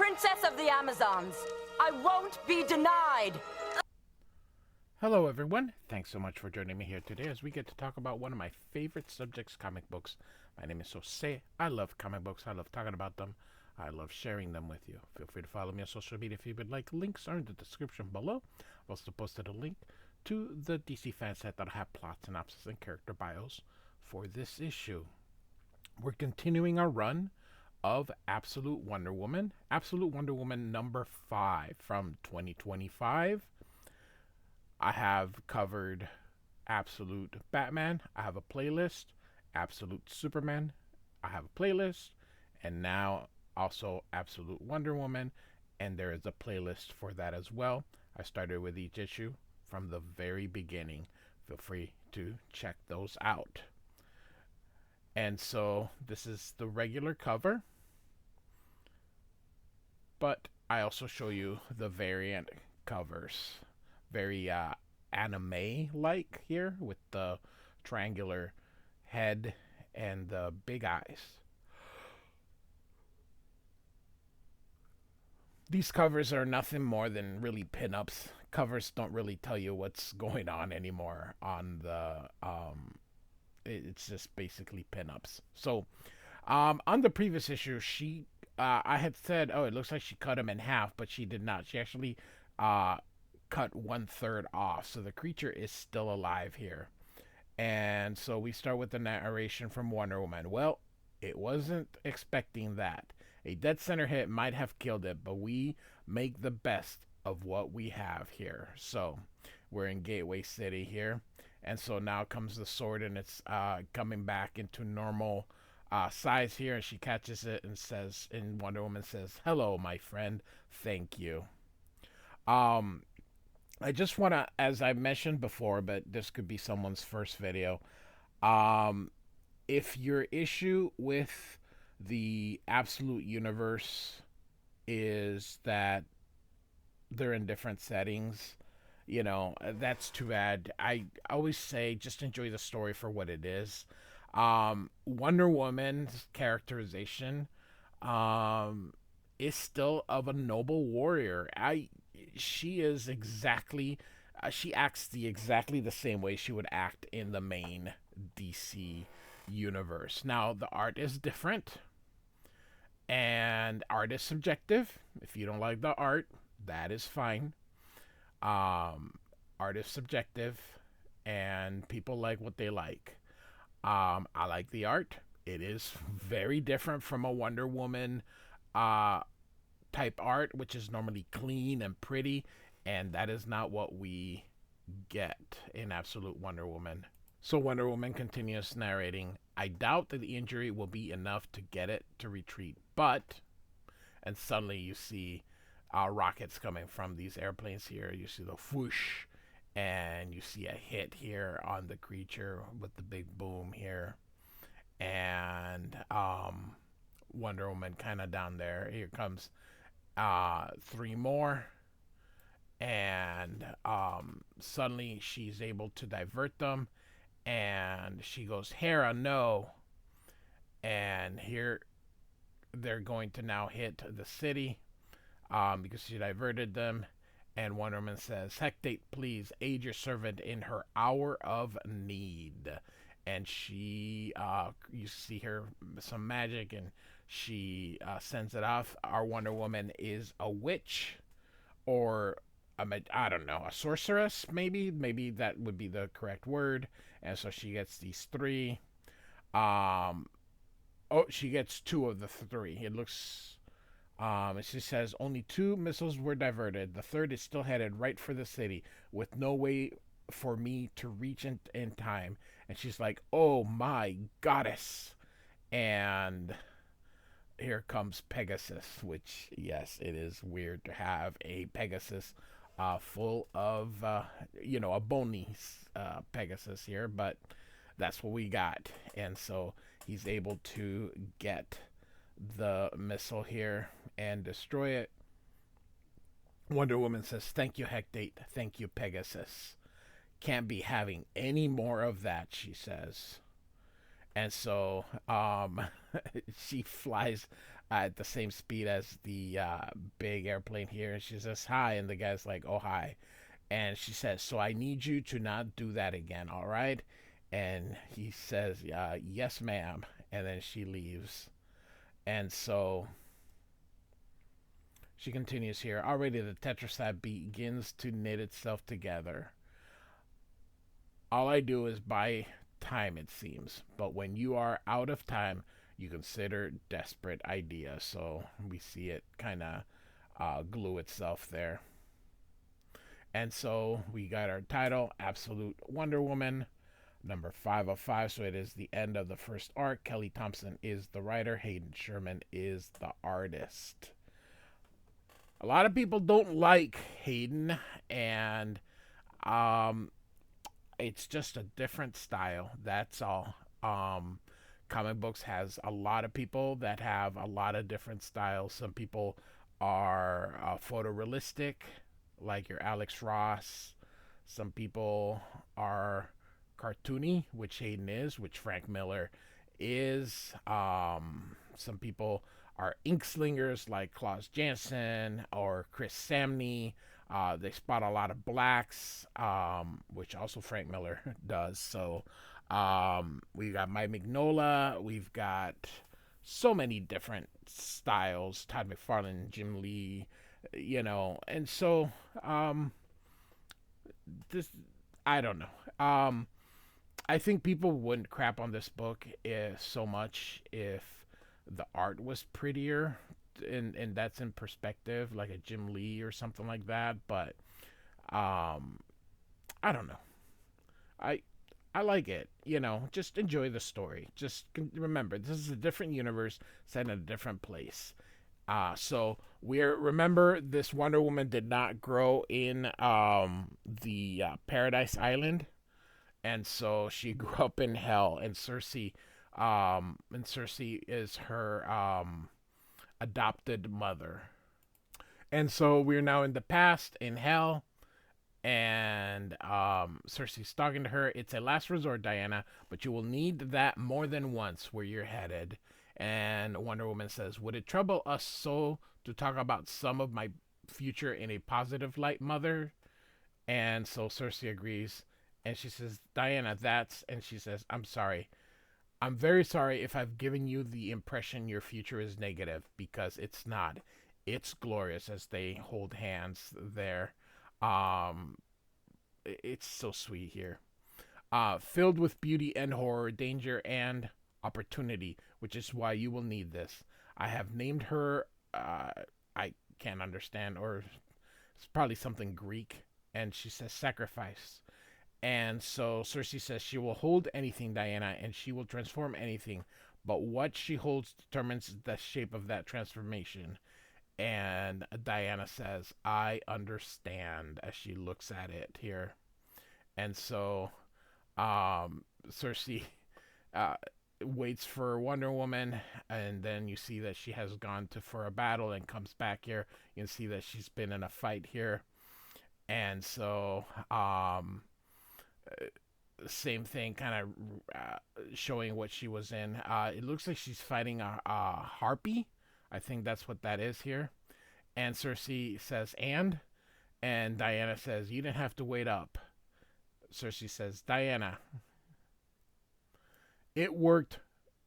Princess of the Amazons. I won't be denied. Hello everyone, thanks so much for joining me here today as we get to talk about one of my favorite subjects, comic books. My name is Jose. I love comic books. I love talking about them. I love sharing them with you. Feel free to follow me on social media if you would like. Links are in the description below. I've also posted a link to the DC fan site that'll have plot synopsis and character bios for this issue. We're continuing our run of Absolute Wonder Woman. Absolute Wonder Woman number 5 from 2025. I have covered Absolute Batman. I have a playlist. Absolute Superman. I have a playlist. And now also Absolute Wonder Woman. And there is a playlist for that as well. I started with each issue from the very beginning. Feel free to check those out. And so this is the regular cover. But I also show you the variant covers. Very anime-like here with the triangular head and the big eyes. These covers are nothing more than really pinups. Covers don't really tell you what's going on anymore on the it's just basically pinups. So on the previous issue, I had said, oh, it looks like she cut him in half, but she did not. She actually cut 1/3 off, so the creature is still alive here. And so we start with the narration from Wonder Woman. Well, it wasn't expecting that. A dead center hit might have killed it, but we make the best of what we have here. So we're in Gateway City here, and so now comes the sword, and it's coming back into normal size here, and she catches it and says, and Wonder Woman says, "Hello, my friend. Thank you." I just want to, as I mentioned before, but this could be someone's first video. If your issue with the Absolute Universe is that they're in different settings, you know, that's too bad. I always say just enjoy the story for what it is. Wonder Woman's characterization is still of a noble warrior. She is exactly, she acts exactly the same way she would act in the main DC universe. Now, the art is different, and art is subjective. If you don't like the art, that is fine. Art is subjective, and people like what they like. I like the art. It is very different from a Wonder Woman type art, which is normally clean and pretty, and that is not what we get in Absolute Wonder Woman. So Wonder Woman continues narrating, "I doubt that the injury will be enough to get it to retreat, but," and suddenly you see rockets coming from these airplanes here. You see the whoosh, and you see a hit here on the creature with the big boom here, and Wonder Woman kind of down there. Here comes 3 more, and suddenly she's able to divert them, and she goes, "Hera, no!" And here they're going to now hit the city because she diverted them. And Wonder Woman says, "Hecate, please aid your servant in her hour of need." And she, you see her some magic, and she sends it off. Our Wonder Woman is a witch, or I don't know, a sorceress, maybe that would be the correct word. And so she gets these 3. She gets 2 of the 3. It looks. She says only 2 missiles were diverted. The third is still headed right for the city, with no way for me to reach in time. And she's like, "Oh my goddess!" And here comes Pegasus, which, yes, it is weird to have a Pegasus full of, a bony Pegasus here, but that's what we got. And so he's able to get the missile here and destroy it. Wonder Woman says, "Thank you, Hecate. Thank you, Pegasus. Can't be having any more of that," she says. And so she flies at the same speed as the big airplane here, and she says hi, and the guy's like, "Oh hi," and she says, "So I need you to not do that again, all right?" And he says, "Yes, ma'am," and then she leaves. And so she continues here. Already the tetrastat begins to knit itself together. All I do is buy time, it seems. But when you are out of time, you consider desperate idea. So we see it kind of glue itself there. And so we got our title, Absolute Wonder Woman, number 505. So it is the end of the first arc. Kelly Thompson is the writer, Hayden Sherman is the artist. A lot of people don't like Hayden, and um, it's just a different style. That's all. Comic books has a lot of people that have a lot of different styles. Some people are photorealistic, like your Alex Ross. Some people are cartoony, which Hayden is, which Frank Miller is. Some people are ink slingers like Klaus Janson or Chris Samney. They spot a lot of blacks, which also Frank Miller does. So we got Mike Mignola. We've got so many different styles. Todd McFarlane, Jim Lee, and so this I don't know. I think people wouldn't crap on this book so much if the art was prettier, and that's in perspective, like a Jim Lee or something like that. But um, I don't know. I I like it. Just enjoy the story. Just remember, this is a different universe set in a different place. So we're remember this Wonder Woman did not grow in the Paradise Island, and so she grew up in hell. And Cersei is her adopted mother. And so we're now in the past in hell, and Cersei's talking to her. It's a last resort, Diana, but you will need that more than once where you're headed. And Wonder Woman says, "Would it trouble us so to talk about some of my future in a positive light, Mother?" And so Cersei agrees, and she says, "Diana, that's," and she says, "I'm sorry. I'm very sorry if I've given you the impression your future is negative, because it's not. It's glorious," as they hold hands there. Um, it's so sweet here. Filled with beauty and horror, danger and opportunity, which is why you will need this. I have named her, I can't understand, or it's probably something Greek, and she says sacrifice. And so Cersei says she will hold anything, Diana, and she will transform anything. But what she holds determines the shape of that transformation. And Diana says, "I understand," as she looks at it here. And so Cersei uh, waits for Wonder Woman, and then you see that she has gone to for a battle and comes back here. You can see that she's been in a fight here. And so same thing, kind of showing what she was in. It looks like she's fighting a harpy. I think that's what that is here. And Cersei says, and Diana says, "You didn't have to wait up." Cersei says, "Diana, it worked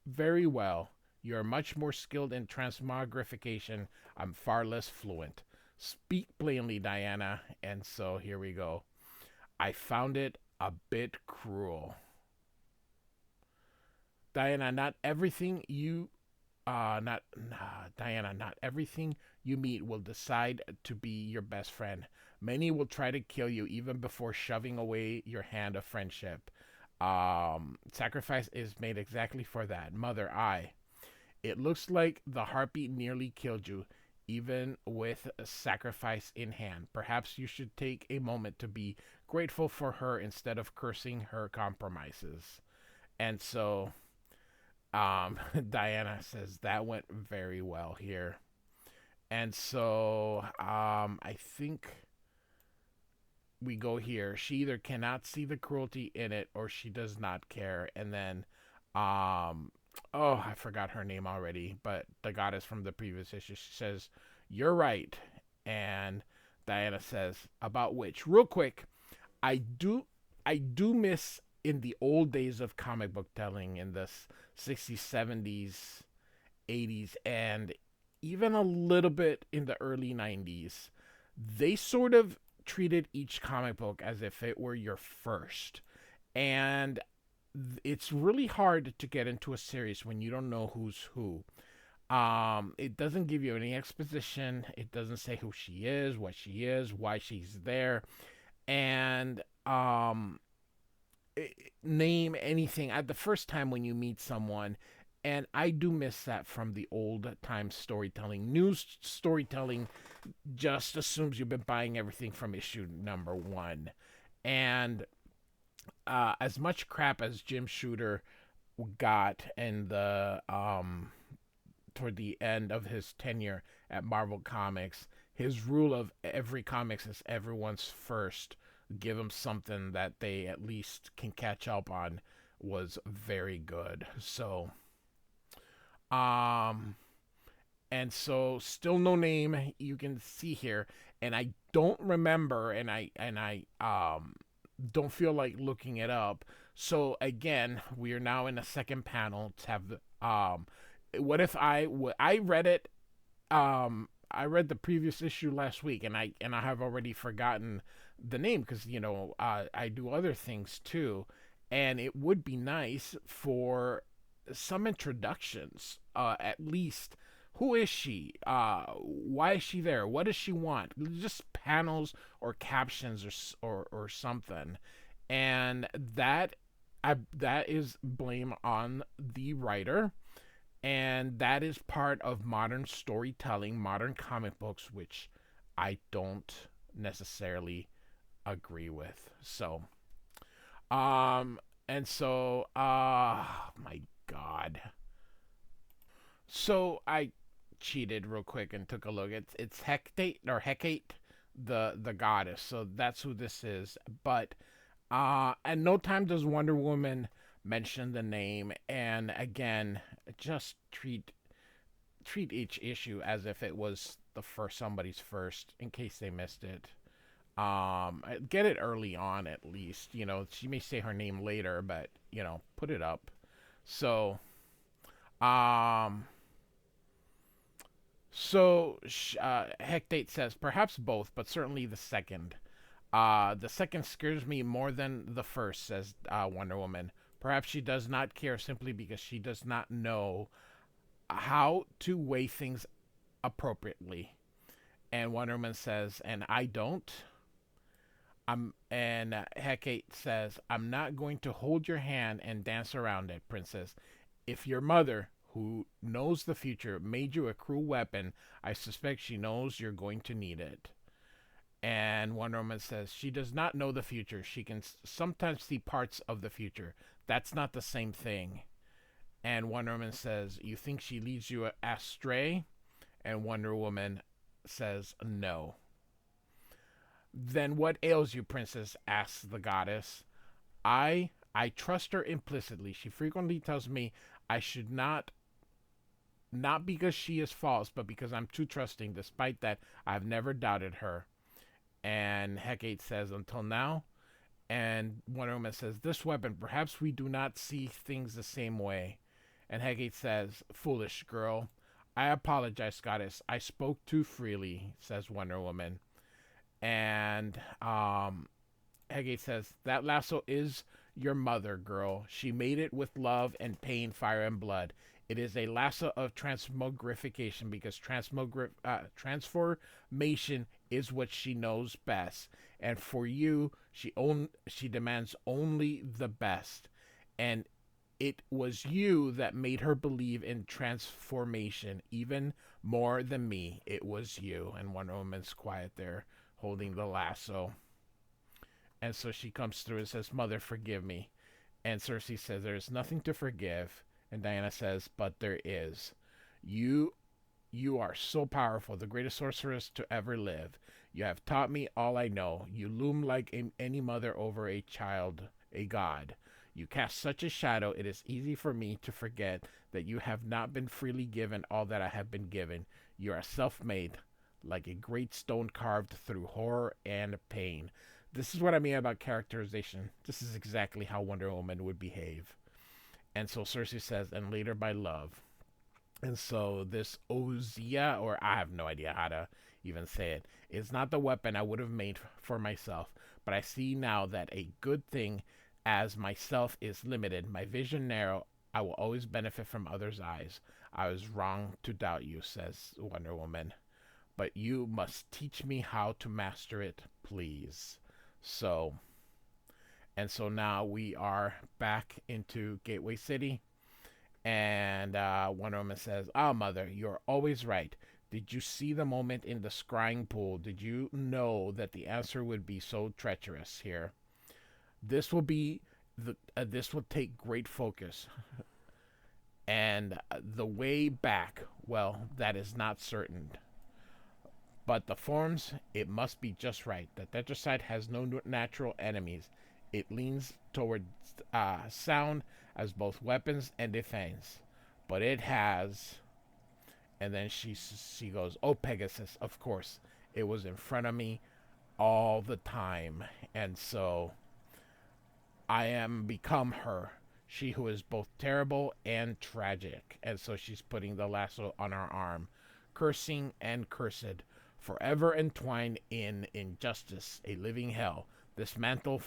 very well. You're much more skilled in transmogrification. I'm far less fluent. Speak plainly, Diana." And so here we go. "I found it a bit cruel. Diana, not everything you not Diana, not everything you meet will decide to be your best friend. Many will try to kill you even before shoving away your hand of friendship. Sacrifice is made exactly for that. Mother, it looks like the harpy nearly killed you, even with a sacrifice in hand. Perhaps you should take a moment to be grateful for her instead of cursing her compromises." And so Diana says that went very well here. And so I think we go here. She either cannot see the cruelty in it or she does not care. And then Um, oh, I forgot her name already, but the goddess from the previous issue. She says, "You're right," and Diana says, "About which?" Real quick, I do, I do miss in the old days of comic book telling in the 60s, 70s, 80s, and even a little bit in the early 90s. They sort of treated each comic book as if it were your first. And it's really hard to get into a series when you don't know who's who. It doesn't give you any exposition. It doesn't say who she is, what she is, why she's there, and name anything at the first time when you meet someone. And I do miss that from the old time storytelling. News storytelling just assumes you've been buying everything from issue number one. And as much crap as Jim Shooter got in the toward the end of his tenure at Marvel Comics, his rule of every comics is everyone's first, give them something that they at least can catch up on, was very good. So, um, and so still no name you can see here, and I don't remember, and I don't feel like looking it up. So again, we are now in a second panel to have what if I read it, I read the previous issue last week, and I have already forgotten the name because I do other things too, and it would be nice for some introductions, at least. Who is she? Why is she there? What does she want? Just panels or captions or something, and that is blame on the writer, and that is part of modern storytelling, modern comic books, which I don't necessarily agree with. So, and so, my God. So I cheated real quick and took a look. It's Hecate, the goddess. So that's who this is. But at no time does Wonder Woman mention the name. And again, just treat each issue as if it was the first somebody's first, in case they missed it. Get it early on at least. She may say her name later, but put it up. So, um, Hecate says, perhaps both, but certainly the second. The second scares me more than the first, says Wonder Woman. Perhaps she does not care simply because she does not know how to weigh things appropriately. And Wonder Woman says, and I don't. And Hecate says, I'm not going to hold your hand and dance around it, princess. If your mother, who knows the future, made you a cruel weapon, I suspect she knows you're going to need it. And Wonder Woman says, she does not know the future. She can sometimes see parts of the future. That's not the same thing. And Wonder Woman says, you think she leads you astray? And Wonder Woman says, no. Then what ails you, princess? Asks the goddess. I trust her implicitly. She frequently tells me I should not because she is false, but because I'm too trusting. Despite that, I've never doubted her. And Hecate says, until now. And Wonder Woman says, this weapon, perhaps we do not see things the same way. And Hecate says, foolish girl. I apologize, goddess. I spoke too freely, says Wonder Woman. And Hecate says, that lasso is your mother, girl. She made it with love and pain, fire and blood. It is a lasso of transmogrification because transformation is what she knows best. And for you, she demands only the best. And it was you that made her believe in transformation even more than me. It was you. And Wonder Woman's quiet there, holding the lasso. And so she comes through and says, Mother, forgive me. And Cersei says, there is nothing to forgive. And Diana says, but there is. You are so powerful, the greatest sorceress to ever live. You have taught me all I know. You loom like any mother over a child, a god. You cast such a shadow, it is easy for me to forget that you have not been freely given all that I have been given. You are self-made, like a great stone carved through horror and pain. This is what I mean about characterization. This is exactly how Wonder Woman would behave. And so Cersei says, and later by love. And so this Ozia, or I have no idea how to even say it, is not the weapon I would have made for myself. But I see now that a good thing as myself is limited, my vision narrow, I will always benefit from others' eyes. I was wrong to doubt you, says Wonder Woman. But you must teach me how to master it, please. So now we are back into Gateway City. And Wonder Woman says, "Ah, Mother, you're always right. Did you see the moment in the scrying pool? Did you know that the answer would be so treacherous here? This will be this will take great focus, and the way back, well, that is not certain. But the forms, it must be just right. The Tetracite has no natural enemies. It leans toward sound as both weapons and defense. But it has..." And then she goes, "Oh, Pegasus, of course. It was in front of me all the time. And so I am become her. She who is both terrible and tragic." And so she's putting the lasso on her arm. "Cursing and cursed, forever entwined in injustice, a living hell. This mantle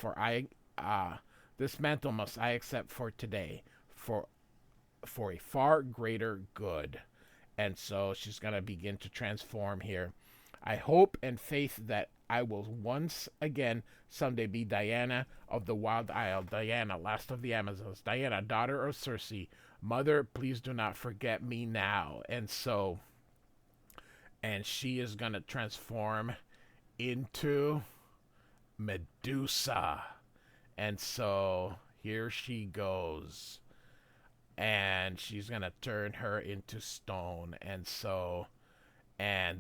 this mantle must I accept for today, for a far greater good." And so she's gonna begin to transform here. "I hope and faith that I will once again someday be Diana of the Wild Isle, Diana, last of the Amazons, Diana, daughter of Circe. Mother, please do not forget me now." And she is gonna transform into Medusa. And so here she goes. And she's going to turn her into stone. And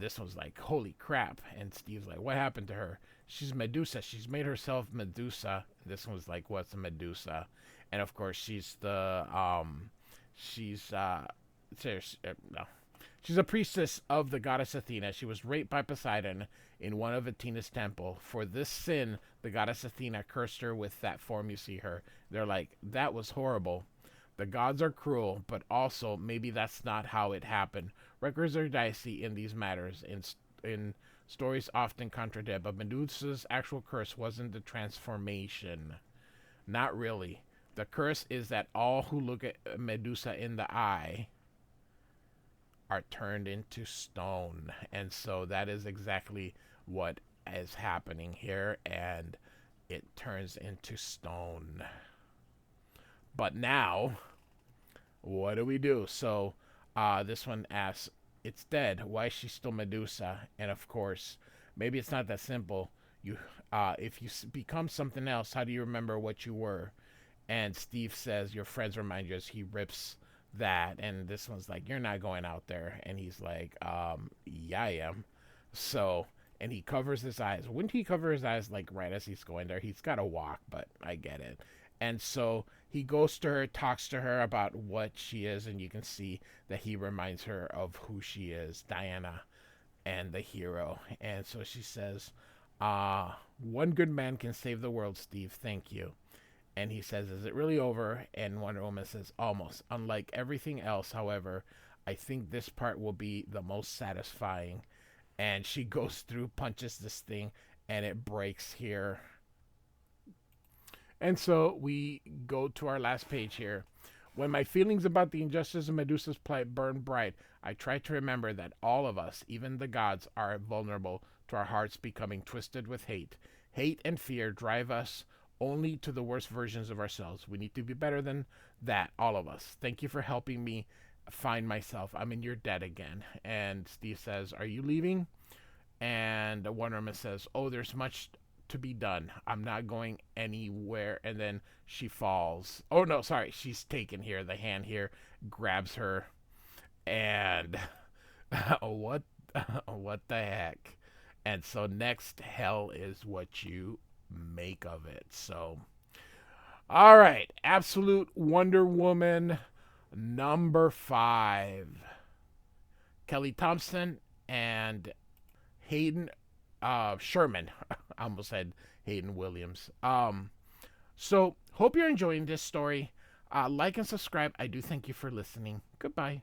this one's like, "Holy crap." And Steve's like, "What happened to her?" "She's Medusa. She's made herself Medusa." This one's like, "What's a Medusa?" And of course, she's she's a priestess of the goddess Athena. She was raped by Poseidon in one of Athena's temple. For this sin, the goddess Athena cursed her with that form you see her. They're like, "That was horrible. The gods are cruel, but also maybe that's not how it happened. Records are dicey in these matters. In stories often contradict, but Medusa's actual curse wasn't the transformation. Not really. The curse is that all who look at Medusa in the eye are turned into stone." And so that is exactly what is happening here, and it turns into stone. But now, what do we do? So this one asks, "It's dead. Why is she still Medusa?" And of course, maybe it's not that simple. If you become something else, how do you remember what you were? And Steve says, "Your friends remind you," as he rips that. And this one's like, "You're not going out there." And he's like, "Yeah, I am." And he covers his eyes. Wouldn't he cover his eyes like right as he's going there? He's got to walk, but I get it. And so he goes to her, talks to her about what she is, and you can see that he reminds her of who she is, Diana, and the hero. And so she says, "One good man can save the world, Steve. Thank you." And he says, "Is it really over?" And Wonder Woman says, "Almost. Unlike everything else, however, I think this part will be the most satisfying." And she goes through, punches this thing, and it breaks here. And so we go to our last page here. "When my feelings about the injustice of Medusa's plight burn bright, I try to remember that all of us, even the gods, are vulnerable to our hearts becoming twisted with hate. Hate and fear drive us only to the worst versions of ourselves. We need to be better than that, all of us. Thank you for helping me find myself. I'm in your debt again." And Steve says, "Are you leaving?" And Wonder Woman says, "Oh, there's much to be done. I'm not going anywhere." And then she falls. Oh, no, sorry. She's taken here. The hand here grabs her. And what the heck? And so next, hell is what you make of it. So All right, Absolute Wonder Woman number 5. Kelly Thompson and Hayden Sherman. I almost said Hayden Williams. So hope you're enjoying this story. Like and subscribe. I do thank you for listening. Goodbye.